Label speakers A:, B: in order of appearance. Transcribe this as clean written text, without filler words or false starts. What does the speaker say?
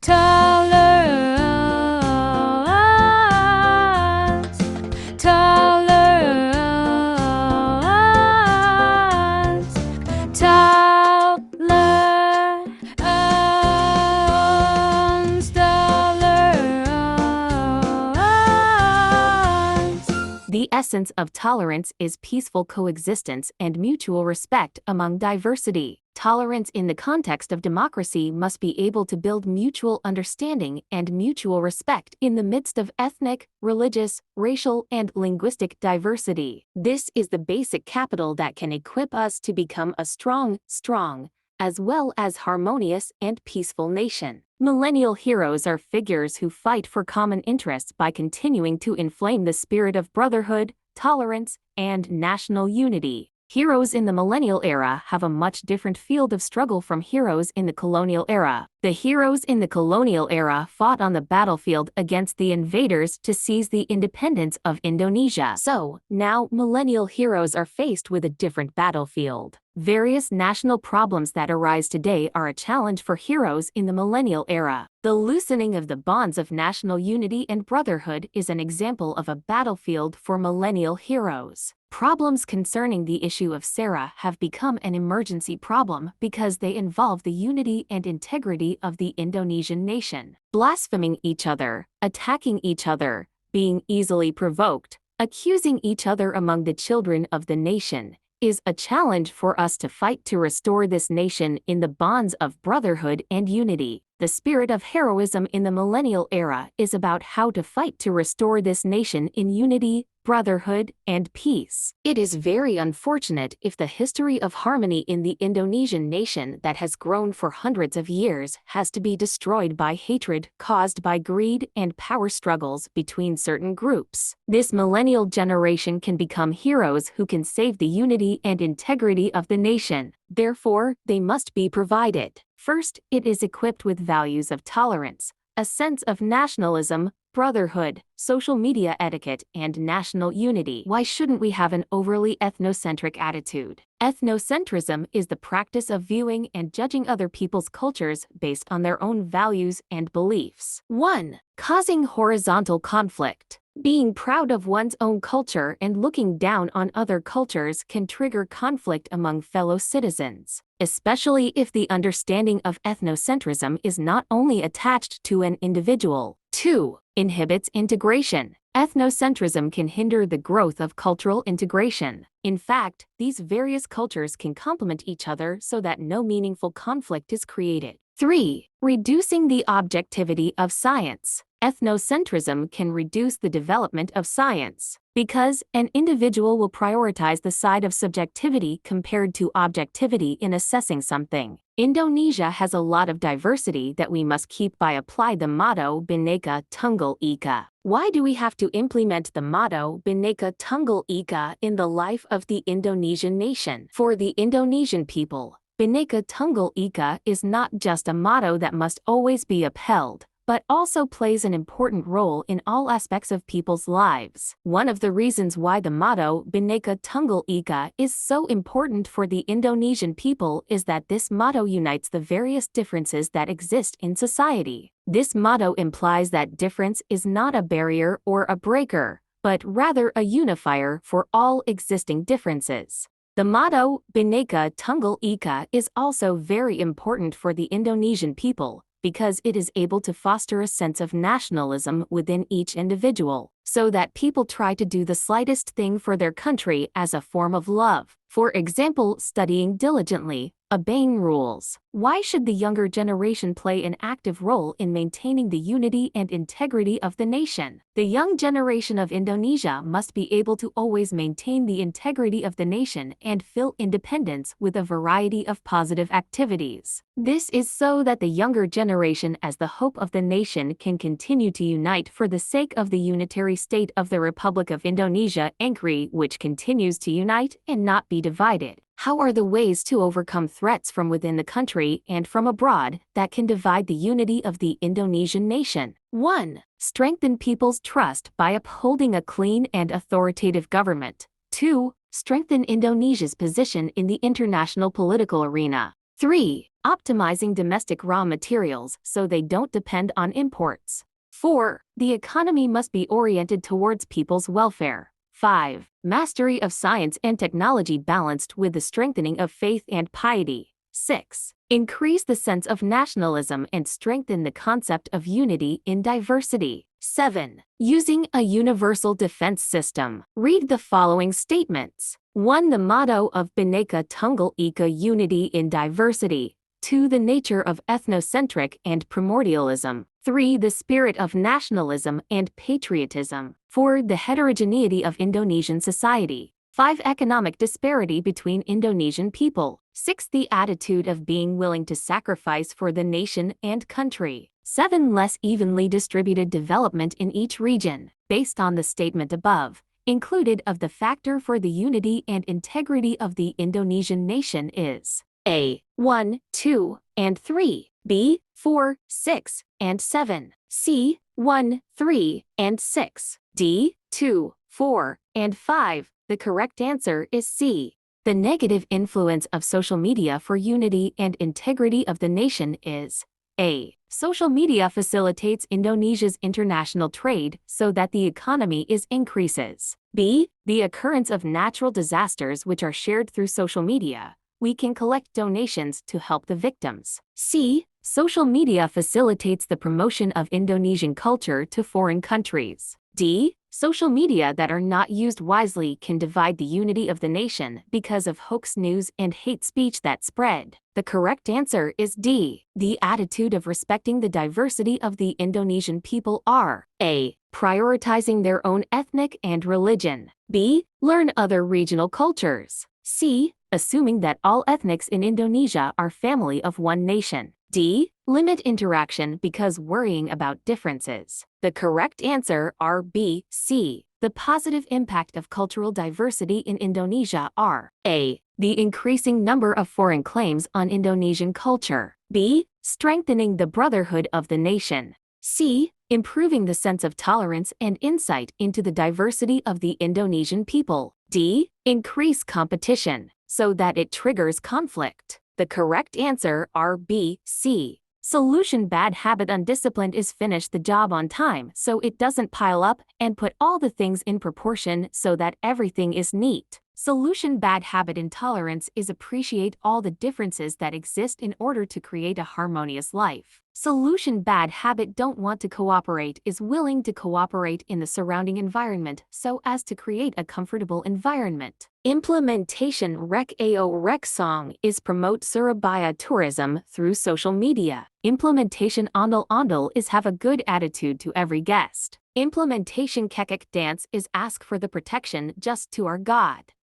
A: Tolerance, tolerance, tolerance, tolerance. The essence of tolerance is peaceful coexistence and mutual respect among diversity. Tolerance in the context of democracy must be able to build mutual understanding and mutual respect in the midst of ethnic, religious, racial, and linguistic diversity. This is the basic capital that can equip us to become a strong, as well as harmonious and peaceful nation. Millennial heroes are figures who fight for common interests by continuing to inflame the spirit of brotherhood, tolerance, and national unity. Heroes in the millennial era have a much different field of struggle from heroes in the colonial era. The heroes in the colonial era fought on the battlefield against the invaders to seize the independence of Indonesia. So, now millennial heroes are faced with a different battlefield. Various national problems that arise today are a challenge for heroes in the millennial era. The loosening of the bonds of national unity and brotherhood is an example of a battlefield for millennial heroes. Problems concerning the issue of Sarah have become an emergency problem because they involve the unity and integrity of the Indonesian nation. Blaspheming each other, attacking each other, being easily provoked, accusing each other among the children of the nation, is a challenge for us to fight to restore this nation in the bonds of brotherhood and unity. The spirit of heroism in the millennial era is about how to fight to restore this nation in unity, brotherhood, and peace. It is very unfortunate if the history of harmony in the Indonesian nation that has grown for hundreds of years has to be destroyed by hatred caused by greed and power struggles between certain groups. This millennial generation can become heroes who can save the unity and integrity of the nation. Therefore, they must be provided. First, it is equipped with values of tolerance, a sense of nationalism, brotherhood, social media etiquette, and national unity. Why shouldn't we have an overly ethnocentric attitude? Ethnocentrism is the practice of viewing and judging other people's cultures based on their own values and beliefs. 1. Causing horizontal conflict. Being proud of one's own culture and looking down on other cultures can trigger conflict among fellow citizens, especially if the understanding of ethnocentrism is not only attached to an individual. 2. Inhibits integration. Ethnocentrism can hinder the growth of cultural integration. In fact, these various cultures can complement each other so that no meaningful conflict is created. 3. Reducing the objectivity of science. Ethnocentrism can reduce the development of science, because an individual will prioritize the side of subjectivity compared to objectivity in assessing something. Indonesia has a lot of diversity that we must keep by apply the motto Bhinneka Tunggal Ika. Why do we have to implement the motto Bhinneka Tunggal Ika in the life of the Indonesian nation? For the Indonesian people, Bhinneka Tunggal Ika is not just a motto that must always be upheld, but also plays an important role in all aspects of people's lives. One of the reasons why the motto Bhinneka Tunggal Ika is so important for the Indonesian people is that this motto unites the various differences that exist in society. This motto implies that difference is not a barrier or a breaker, but rather a unifier for all existing differences. The motto Bhinneka Tunggal Ika is also very important for the Indonesian people, because it is able to foster a sense of nationalism within each individual, so that people try to do the slightest thing for their country as a form of love. For example, studying diligently, obeying rules. Why should the younger generation play an active role in maintaining the unity and integrity of the nation? The young generation of Indonesia must be able to always maintain the integrity of the nation and fill independence with a variety of positive activities. This is so that the younger generation as the hope of the nation can continue to unite for the sake of the unitary state of the Republic of Indonesia (NKRI), which continues to unite and not be divided. How are the ways to overcome threats from within the country and from abroad that can divide the unity of the Indonesian nation? 1. Strengthen people's trust by upholding a clean and authoritative government. 2. Strengthen Indonesia's position in the international political arena. 3. Optimizing domestic raw materials so they don't depend on imports. 4. The economy must be oriented towards people's welfare. 5. Mastery of science and technology balanced with the strengthening of faith and piety. 6. Increase the sense of nationalism and strengthen the concept of unity in diversity. 7. Using a universal defense system. Read the following statements. 1. The motto of Bhinneka Tunggal Ika, unity in diversity. 2. The nature of ethnocentric and primordialism. 3. The spirit of nationalism and patriotism. 4. The heterogeneity of Indonesian society. 5. Economic disparity between Indonesian people. 6. The attitude of being willing to sacrifice for the nation and country. 7. Less evenly distributed development in each region, based on the statement above. Included of the factor for the unity and integrity of the Indonesian nation is A. 1, 2, and 3. B. 4, 6, and 7. C. 1, 3, and 6. D. 2, 4, and 5. The correct answer is C. The negative influence of social media for unity and integrity of the nation is A. Social media facilitates Indonesia's international trade so that the economy increases. B. The occurrence of natural disasters which are shared through social media. We can collect donations to help the victims. C. Social media facilitates the promotion of Indonesian culture to foreign countries. D. Social media that are not used wisely can divide the unity of the nation because of hoax news and hate speech that spread. The correct answer is D. The attitude of respecting the diversity of the Indonesian people are A. Prioritizing their own ethnic and religion. B. Learn other regional cultures. C. Assuming that all ethnics in Indonesia are family of one nation. D. Limit interaction because worrying about differences. The correct answer are B, C. The positive impact of cultural diversity in Indonesia are A. The increasing number of foreign claims on Indonesian culture. B. Strengthening the brotherhood of the nation. C. Improving the sense of tolerance and insight into the diversity of the Indonesian people. D. Increase competition so that it triggers conflict. The correct answer are B, C. Solution: bad habit undisciplined is finish the job on time so it doesn't pile up and put all the things in proportion so that everything is neat. Solution: bad habit intolerance is appreciate all the differences that exist in order to create a harmonious life. Solution: bad habit don't want to cooperate is willing to cooperate in the surrounding environment so as to create a comfortable environment. Implementation: rek ao rek song is promote Surabaya tourism through social media. Implementation: ondel ondel is have a good attitude to every guest. Implementation: kekek dance is ask for the protection just to our God.